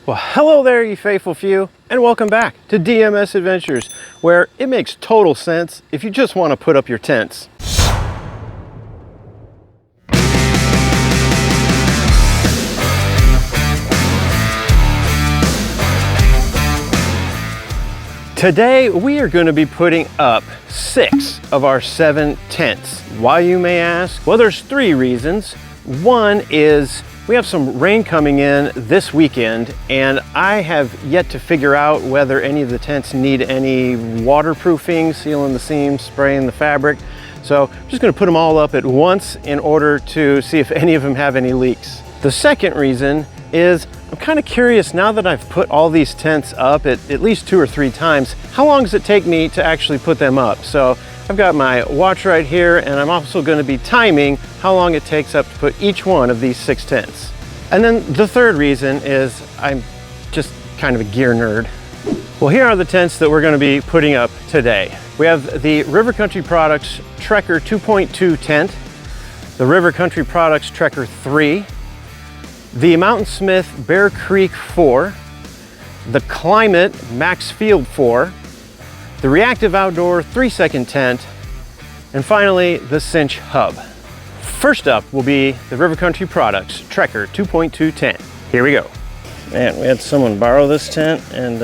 Well, hello there, you faithful few, and welcome back to DMS Adventures, where it makes total sense if you just want to put up your tents. Today, we are going to be putting up 6 of our 7 tents. Why, you may ask? Well, there's 3 reasons. One is we have some rain coming in this weekend, and I have yet to figure out whether any of the tents need any waterproofing, sealing the seams, spraying the fabric. So I'm just going to put them all up at once in order to see if any of them have any leaks. The second reason is I'm kind of curious, now that I've put all these tents up at least 2 or 3 times, how long does it take me to actually put them up? So I've got my watch right here, and I'm also going to be timing how long it takes up to put each one of these 6 tents. And then the third reason is I'm just kind of a gear nerd. Well, here are the tents that we're going to be putting up today. We have the River Country Products Trekker 2.2 tent, the River Country Products Trekker 3, the Mountain Smith Bear Creek 4, the Climate Max Field 4, the Reactive Outdoor 3-second tent, and finally the Cinch Hub. First up will be the River Country Products Trekker 2.2 tent. Here we go. Man, we had someone borrow this tent, and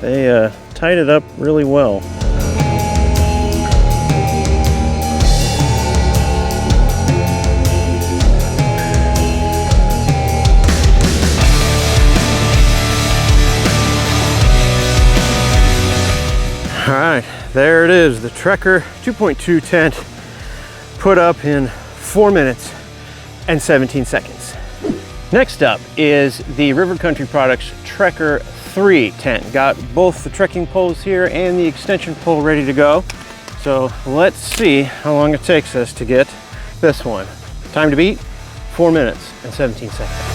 they tied it up really well. All right, there it is, the Trekker 2.2 tent put up in 4 minutes and 17 seconds. Next up is the River Country Products Trekker 3 tent. Got both the trekking poles here and the extension pole ready to go. So let's see how long it takes us to get this one. Time to beat, 4 minutes and 17 seconds.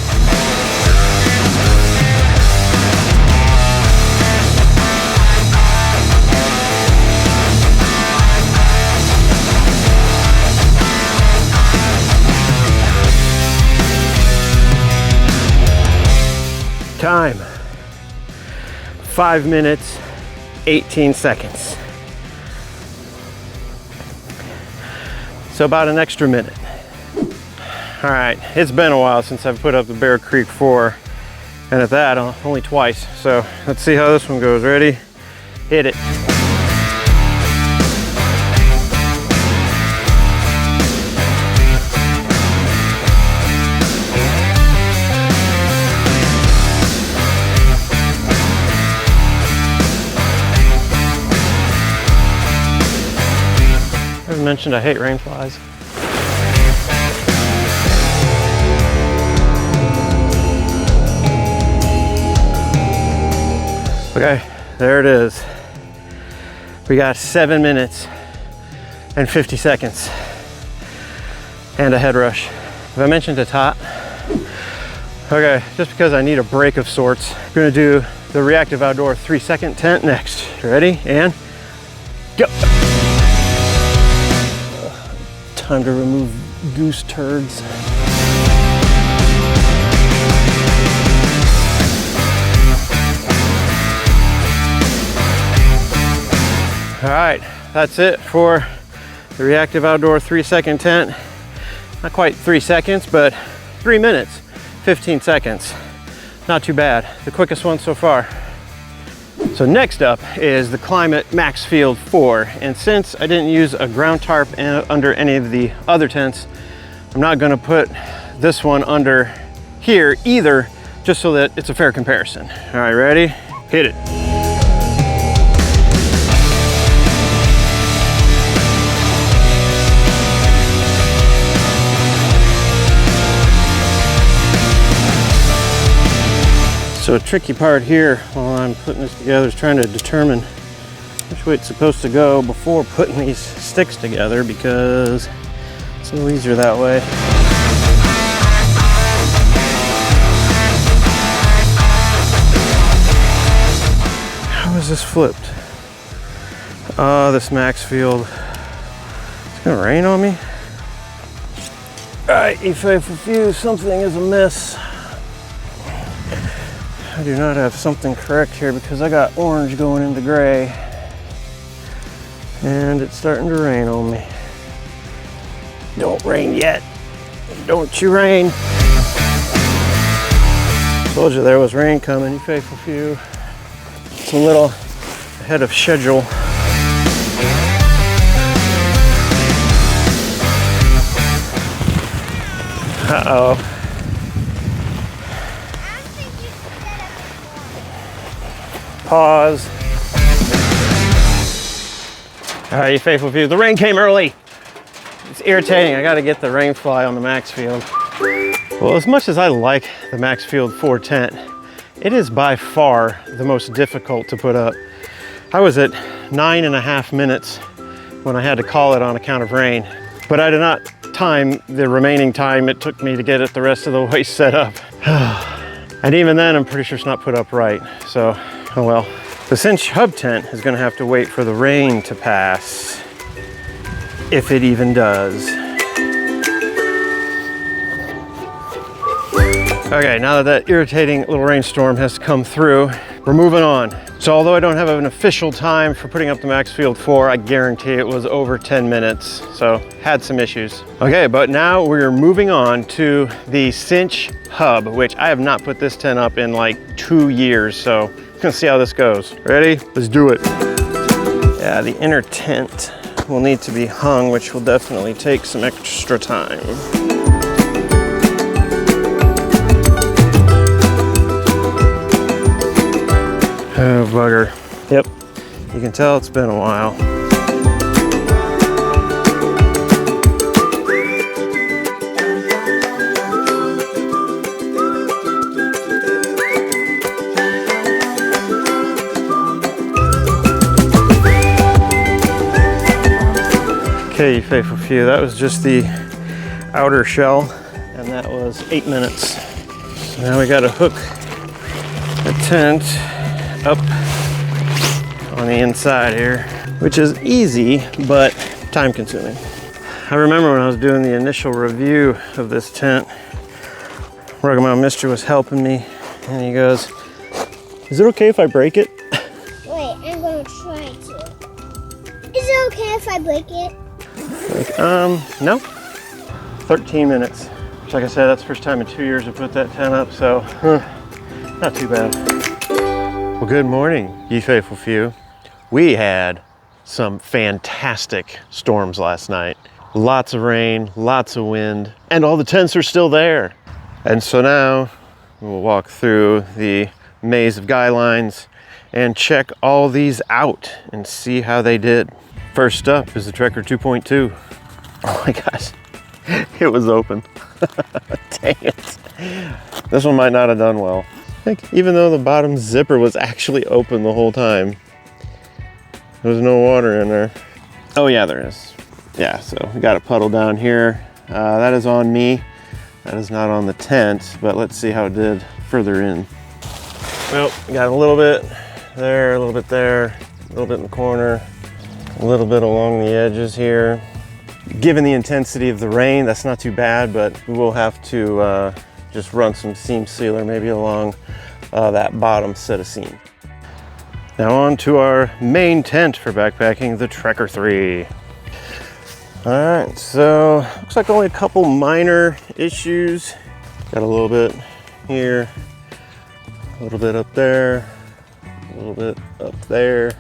Time, 5 minutes, 18 seconds. So about an extra minute. All right, it's been a while since I've put up the Bear Creek 4, and at that, only twice. So let's see how this one goes. Ready? Hit it. Mentioned I hate rain flies. Okay, there it is. We got 7 minutes and 50 seconds and a head rush. Have I mentioned it's hot? Okay, just because I need a break of sorts, I'm gonna do the Reactive Outdoor 3-second tent next. Ready? And go. Time to remove goose turds. All right, that's it for the Reactive Outdoor 3-second tent. Not quite 3 seconds, but 3 minutes, 15 seconds. Not too bad. The quickest one so far. So next up is the Climate Max Field 4, and since I didn't use a ground tarp under any of the other tents, I'm not going to put this one under here either, just so that it's a fair comparison. All right, ready? Hit it. So a tricky part here while I'm putting this together is trying to determine which way it's supposed to go before putting these sticks together, because it's a little easier that way. How is this flipped? This Max Field. It's gonna rain on me. All right, you faithful few, something is amiss. I do not have something correct here because I got orange going into gray. And it's starting to rain on me. Don't rain yet. Don't you rain. Told you there was rain coming, you faithful few. It's a little ahead of schedule. Uh-oh. Pause. All right, you faithful few. The rain came early. It's irritating. I got to get the rain fly on the Maxfield. Well, as much as I like the Maxfield 4 tent, it is by far the most difficult to put up. I was at 9.5 minutes when I had to call it on account of rain, but I did not time the remaining time it took me to get it the rest of the way set up. And even then, I'm pretty sure it's not put up right. So, oh well. The cinch hub tent is gonna have to wait for the rain to pass, if it even does. Okay, now that that irritating little rainstorm has come through, we're moving on. So although I don't have an official time for putting up the Maxfield 4, I guarantee it was over 10 minutes. So had some issues. Okay, but now we're moving on to the cinch hub, which I have not put this tent up in like 2 years. So I'm gonna see how this goes. Ready? Let's do it. Yeah, the inner tent will need to be hung, which will definitely take some extra time. Oh, bugger. Yep, you can tell it's been a while. Okay, you faithful few, that was just the outer shell, and that was 8 minutes. So now we gotta hook the tent up on the inside here, which is easy, but time consuming. I remember when I was doing the initial review of this tent, Rugged Mountain Mister was helping me, and he goes, "Is it okay if I break it?" Wait, I'm gonna try to. Is it okay if I break it? Like, no. 13 minutes. Like I said, that's the first time in 2 years I put that tent up, so not too bad. Well, good morning, ye faithful few. We had some fantastic storms last night. Lots of rain, lots of wind, and all the tents are still there. And so now we'll walk through the maze of guy lines and check all these out and see how they did. First up is the Trekker 2.2. Oh my gosh, it was open. Dang it. This one might not have done well. Like, even though the bottom zipper was actually open the whole time, there was no water in there. Oh yeah, there is. Yeah, so we got a puddle down here. That is on me. That is not on the tent, but let's see how it did further in. Well, we got a little bit there, a little bit there, a little bit in the corner, a little bit along the edges here. Given the intensity of the rain, that's not too bad, but we will have to just run some seam sealer maybe along that bottom set of seams. Now on to our main tent for backpacking, the Trekker 3. All right, so looks like only a couple minor issues. Got a little bit here, a little bit up there, a little bit up there.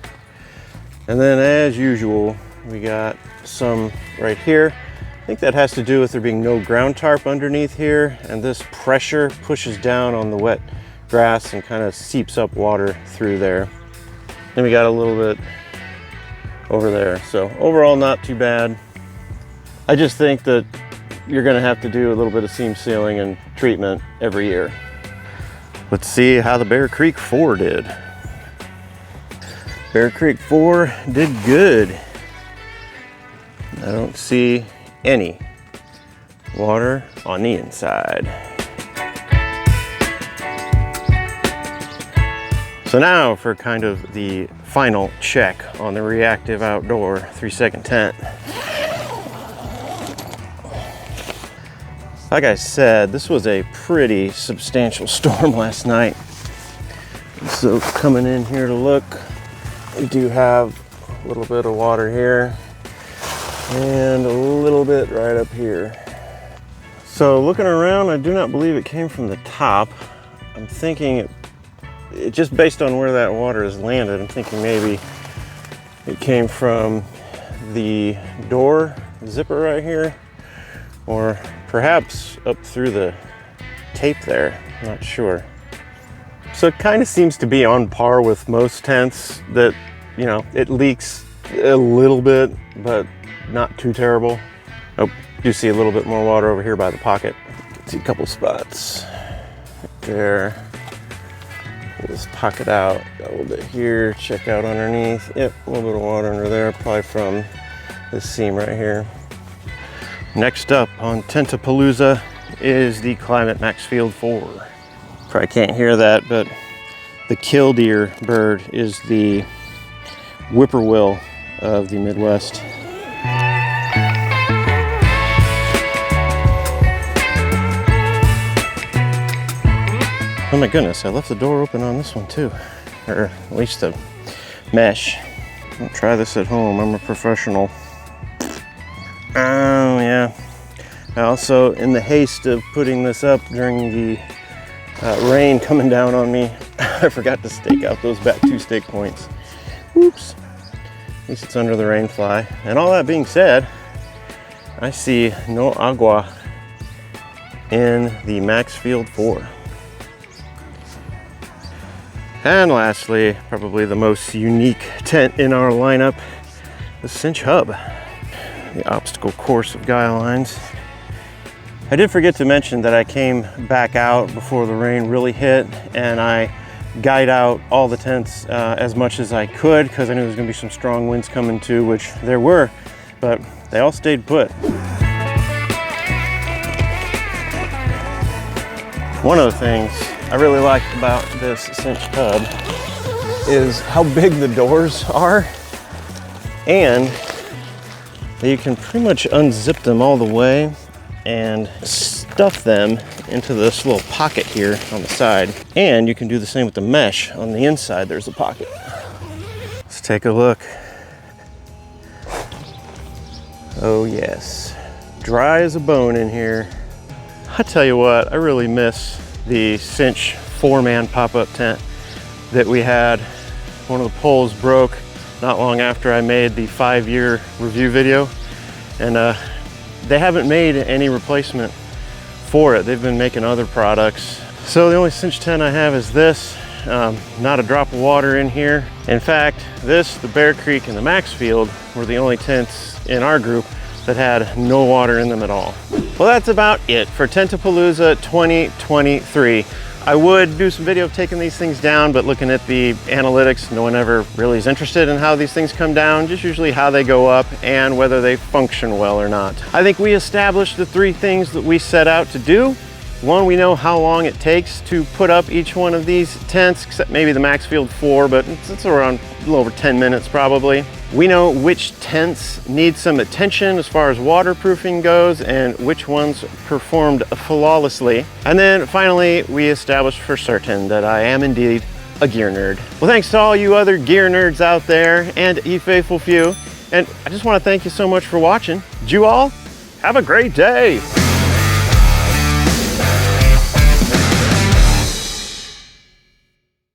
And then as usual, we got some right here. I think that has to do with there being no ground tarp underneath here, and this pressure pushes down on the wet grass and kind of seeps up water through there. Then we got a little bit over there. So overall, not too bad. I just think that you're gonna have to do a little bit of seam sealing and treatment every year. Let's see how the Bear Creek 4 did. Bear Creek 4 did good. I don't see any water on the inside. So now for kind of the final check on the Reactive Outdoor 3-second tent. Like I said, this was a pretty substantial storm last night. So coming in here to look, we do have a little bit of water here and a little bit right up here. So looking around, I do not believe it came from the top. I'm thinking it just based on where that water has landed, I'm thinking maybe it came from the door zipper right here, or perhaps up through the tape there, I'm not sure. So it kind of seems to be on par with most tents that, you know, it leaks a little bit, but not too terrible. Oh, you see a little bit more water over here by the pocket. You can see a couple spots right there. Pull this pocket out, got a little bit here, check out underneath. Yep, a little bit of water under there, probably from this seam right here. Next up on Tentapalooza is the Climate Maxfield 4. Probably can't hear that, but the killdeer bird is the whippoorwill of the Midwest. Oh my goodness, I left the door open on this one too, or at least the mesh. I'll try this at home, I'm a professional. Oh yeah. I also, in the haste of putting this up during the rain coming down on me, I forgot to stake out those back 2 stake points. Oops. At least it's under the rain fly. And all that being said, I see no agua in the Maxfield 4. And lastly, probably the most unique tent in our lineup, the cinch hub, the obstacle course of guy lines. I did forget to mention that I came back out before the rain really hit, and I guyed out all the tents as much as I could, because I knew there was going to be some strong winds coming too, which there were, but they all stayed put. One of the things I really liked about this cinch hub is how big the doors are, and you can pretty much unzip them all the way and stuff them into this little pocket here on the side. And you can do the same with the mesh. On the inside, there's a pocket. Let's take a look. Oh yes, dry as a bone in here. I tell you what, I really miss the cinch 4-man pop-up tent that we had. One of the poles broke not long after I made the 5-year review video, and they haven't made any replacement for it. They've been making other products. So the only cinch tent I have is this. Not a drop of water in here. In fact, this, the Bear Creek, and the Maxfield were the only tents in our group that had no water in them at all. Well, that's about it for Tentapalooza 2023. I would do some video of taking these things down, but looking at the analytics, no one ever really is interested in how these things come down, just usually how they go up and whether they function well or not. I think we established the 3 things that we set out to do. One, we know how long it takes to put up each one of these tents, except maybe the Maxfield 4, but it's around a little over 10 minutes probably. We know which tents need some attention as far as waterproofing goes and which ones performed flawlessly. And then finally, we established for certain that I am indeed a gear nerd. Well, thanks to all you other gear nerds out there and ye faithful few. And I just want to thank you so much for watching. You all have a great day.